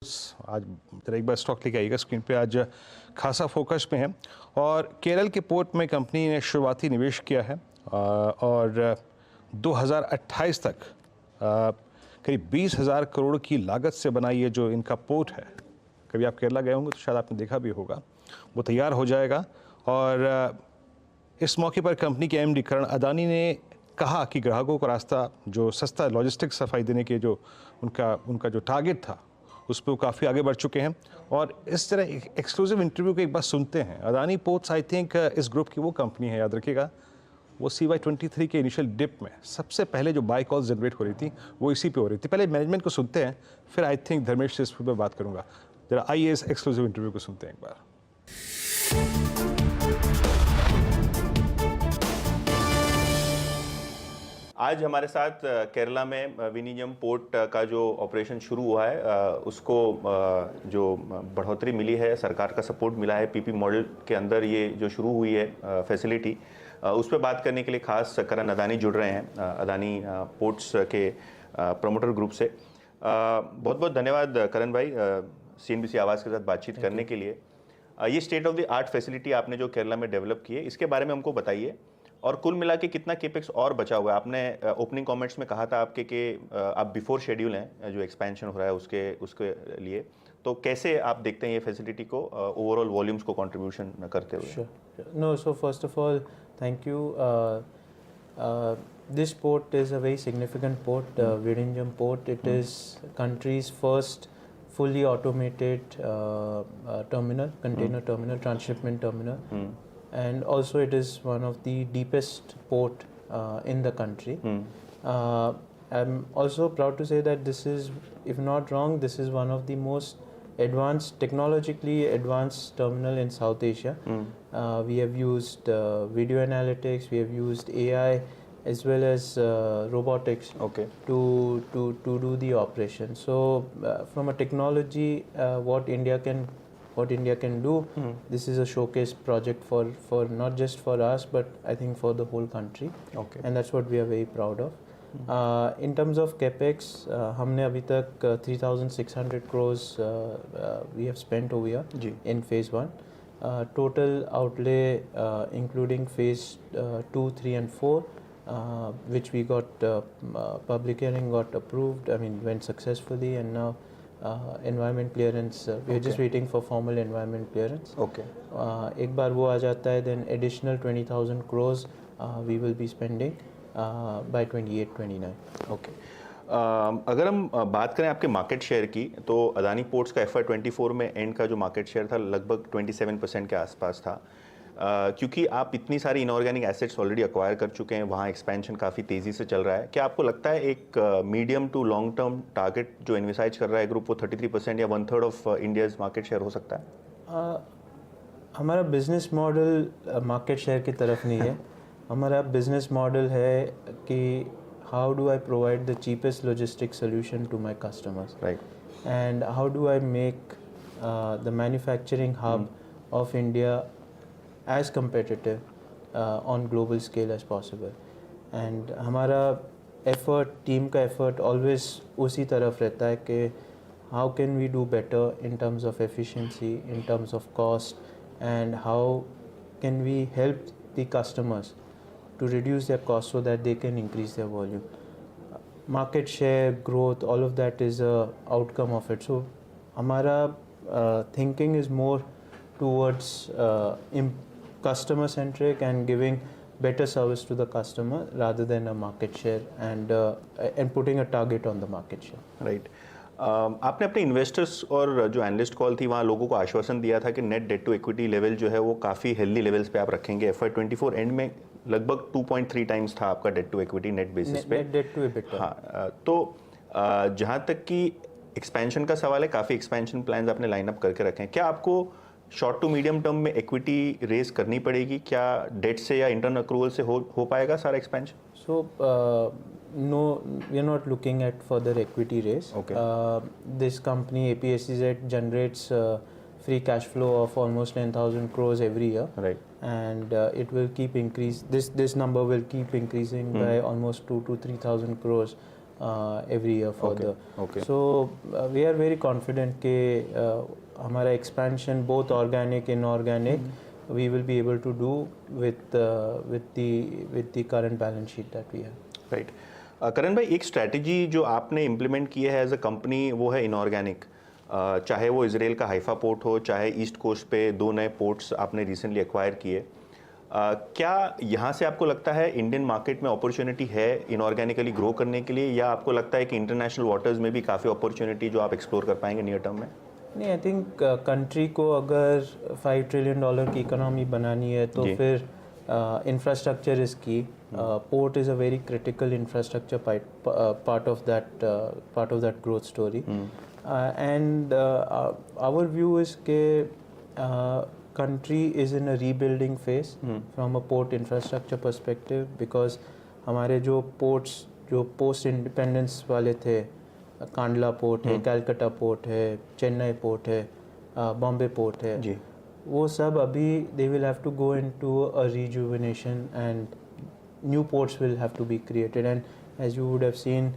आज जरा एक बार स्टॉक लेके आइएगा स्क्रीन पे। आज खासा फोकस में है और केरल के पोर्ट में कंपनी ने शुरुआती निवेश किया है और 2028 तक करीब 20,000 करोड़ की लागत से बना ये जो इनका पोर्ट है, कभी आप केरला गए होंगे तो शायद आपने देखा भी होगा, वो तैयार हो जाएगा। और इस मौके पर कंपनी के एमडी करण अदानी ने कहा कि ग्राहकों का रास्ता जो सस्ता लॉजिस्टिक्स सफाई देने के जो उनका जो टारगेट था उस पर वो काफ़ी आगे बढ़ चुके हैं। और इस तरह एक्सक्लूसिव इंटरव्यू को एक बार सुनते हैं। अदानी पोर्ट्स आई थिंक इस ग्रुप की वो कंपनी है, याद रखिएगा, वो CY23 के इनिशियल डिप में सबसे पहले जो बाई कॉल्स जनरेट हो रही थी वो इसी पे हो रही थी। पहले मैनेजमेंट को सुनते हैं, फिर आई थिंक धर्मेश से इस पर बात करूंगा। जरा आइए इस एक्सक्लूसिव इंटरव्यू को सुनते हैं एक बार। आज हमारे साथ केरला में विनियम पोर्ट का जो ऑपरेशन शुरू हुआ है उसको जो बढ़ोतरी मिली है, सरकार का सपोर्ट मिला है, पीपी मॉडल के अंदर ये जो शुरू हुई है फैसिलिटी, उस पर बात करने के लिए खास करण अदानी जुड़ रहे हैं, अदानी पोर्ट्स के प्रमोटर ग्रुप से। बहुत बहुत धन्यवाद करण भाई CNBC आवाज़ के साथ बातचीत करने के लिए। ये state of the art facility आपने जो केरला में डेवलप की है, इसके बारे में हमको बताइए और कुल मिला के कितना केपेक्स और बचा हुआ है। आपने ओपनिंग कमेंट्स में कहा था आपके कि आप बिफोर शेड्यूल हैं जो एक्सपेंशन हो रहा है उसके लिए, तो कैसे आप देखते हैं ये फैसिलिटी को ओवरऑल वॉल्यूम्स को कंट्रीब्यूशन करते हुए? No, so first of all, thank you. This port is a very significant port, Virinjam port. It is country's first fully automated terminal, container terminal, transshipment terminal. And also it is one of the deepest port in the country. I'm also proud to say that this is, if not wrong, this is one of the most advanced, technologically advanced terminal in South Asia. We have used video analytics, we have used AI as well as robotics to do the operation. So from a technology, what India can do, this is a showcase project for not just for us but I think for the whole country, and that's what we are very proud of. In terms of capex, हमने अभी तक 3,600 crores we have spent over here in phase 1. Total outlay including phase 2, 3 and 4, which we got public hearing got approved, I mean went successfully, and now environment clearance, we are just waiting for formal environment clearance. एक बार वो आ जाता है, then additional 20,000 crores we will be spending by 28-29. अगर हम बात करें आपके market share की, तो अदानी पोर्ट्स का FY24 में एंड का जो मार्केट शेयर था लगभग 27% के आसपास था। क्योंकि आप इतनी सारी इनऑर्गेनिक एसेट्स ऑलरेडी अक्वायर कर चुके हैं, वहाँ एक्सपेंशन काफ़ी तेज़ी से चल रहा है, क्या आपको लगता है एक medium to long term target जो इन्विसाइज कर रहा है ग्रुप वो 33% या 1/3 ऑफ इंडियाज़ मार्केट शेयर हो सकता है? हमारा बिजनेस मॉडल मार्केट शेयर की तरफ नहीं है। हमारा बिजनेस मॉडल है कि how do I provide the cheapest logistic solution to my customers, right, and how do I make the manufacturing hub of India as competitive on global scale as possible. And हमारा effort, team का effort always उसी तरफ रहता है कि how can we do better in terms of efficiency, in terms of cost, and how can we help the customers to reduce their cost so that they can increase their volume. Market share, growth, all of that is a outcome of it. So हमारा thinking is more towards customer centric and giving better service to the customer rather than a market share and putting a target on the market share. Right. आपने अपने investors और जो analyst call थी वहाँ लोगों को आश्वासन दिया था कि net debt to equity level जो है वो काफ़ी हेल्दी लेवल्स पे आप रखेंगे। FY24 एंड में लगभग 2.3 टाइम्स था आपका debt to equity net basis पे। Net debt to equity. हाँ, तो जहाँ तक कि एक्सपेंशन का सवाल है, काफ़ी एक्सपेंशन प्लान्स आपने लाइन अप करके रखे हैं, क्या आपको शॉर्ट टू मीडियम टर्म में इक्विटी रेज करनी पड़ेगी? क्या डेट से या इंटरनल अक्रूवल से हो पाएगा सारा expansion? So no, we are not looking at further equity raise. This company APSEZ generates free cash flow of almost 10,000 crores every year, right, and it will keep increase, this number will keep increasing by almost 2,000 to 3,000 crores every year further. okay. So we are very confident कि हमारा expansion both organic inorganic we will be able to do with the current balance sheet that we have. Right Karan भाई, एक strategy जो आपने implement की है as a company वो है इनऑर्गेनिक। चाहे वो इजराइल का हाइफा पोर्ट हो, चाहे ईस्ट कोस्ट पे 2 नए पोर्ट्स आपने रिसेंटली एक्वायर किए, क्या यहाँ से आपको लगता है इंडियन मार्केट में अपॉर्चुनिटी है इनऑर्गेनिकली ग्रो करने के लिए, या आपको लगता है कि इंटरनेशनल वाटर्स में भी काफ़ी अपॉर्चुनिटी जो आप एक्सप्लोर कर पाएंगे नियर टर्म में? नहीं, आई थिंक कंट्री को अगर $5 ट्रिलियन की इकोनॉमी बनानी है तो फिर इंफ्रास्ट्रक्चर इज़ की. Port is a very critical infrastructure part of that growth story. And our view is that country is in a rebuilding phase from a port infrastructure perspective, because हमारे जो ports जो post independence वाले थे, Kandla port है, Calcutta port है, Chennai port है, Bombay port है जी, वो सब अभी they will have to go into a rejuvenation and new ports will have to be created. And as you would have seen,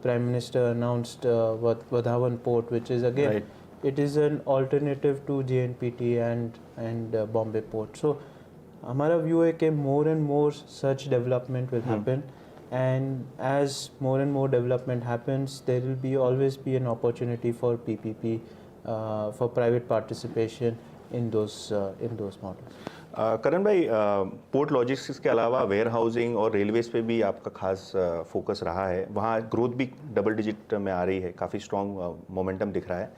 Prime Minister announced Vadhavan port, which is again it is an alternative to JNPT and Bombay port. So हमारा view है कि more and more such development will happen, and as more and more development happens, there will be always be an opportunity for PPP, for private participation in those models. करण भाई, port logistics के अलावा where housing और railways पे भी आपका खास focus रहा है, वहाँ ग्रोथ भी डबल डिजिट में आ रही है, काफ़ी स्ट्रॉन्ग मोमेंटम दिख रहा है।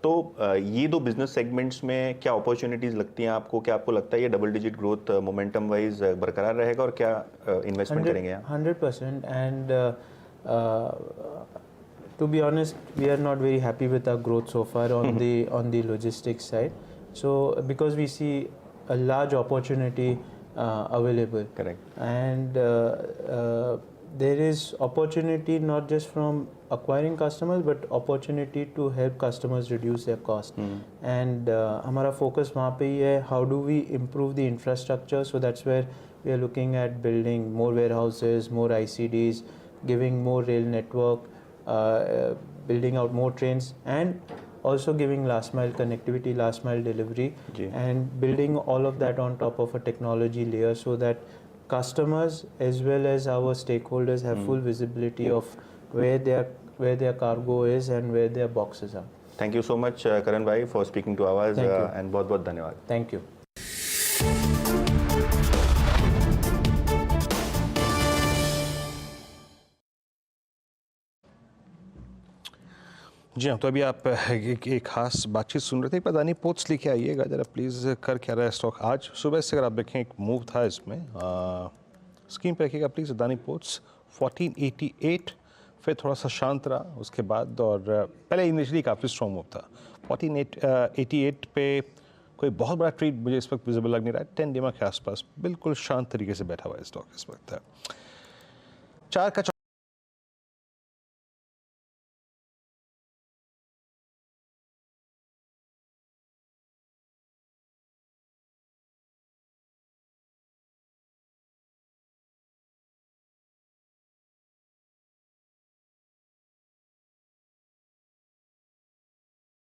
तो ये 2 बिजनेस सेगमेंट्स में क्या अपॉर्चुनिटीज़ लगती हैं आपको? क्या आपको लगता है ये double digit growth momentum wise बरकरार रहेगा, और क्या इन्वेस्टमेंट करेंगे आप? 100%. And to be honest, we are not very happy with our growth so far on the logistics side. So because we see a large opportunity available. Correct. And there is opportunity not just from acquiring customers, but opportunity to help customers reduce their cost. And हमारा focus वहाँ पे ही है, how do we improve the infrastructure? So that's where we are looking at building more warehouses, more ICDs, giving more rail network, building out more trains, and also giving last mile connectivity, last mile delivery, and building all of that on top of a technology layer, so that customers as well as our stakeholders have full visibility of where their cargo is and where their boxes are. Thank you so much, Karan bhai, for speaking to us, and बहुत-बहुत धन्यवाद. Thank you. जी हाँ, तो अभी आप एक खास बातचीत सुन रहे थे। एक अदानी पोर्ट्स लेके आइएगा जरा प्लीज़, कर क्या रहा है स्टॉक आज सुबह से? अगर आप देखें एक मूव था इसमें, स्क्रीन पे रखिएगा प्लीज़। अदानी पोर्ट्स 1488, फिर थोड़ा सा शांत रहा उसके बाद, और पहले इनिशियली काफ़ी स्ट्रॉन्ग मूव था। 1488 पे कोई बहुत बड़ा ट्रेड मुझे इस वक्त विजिबल लग नहीं रहा है। 10 डीमा के आसपास बिल्कुल शांत तरीके से बैठा हुआ है स्टॉक इस वक्त। 4 का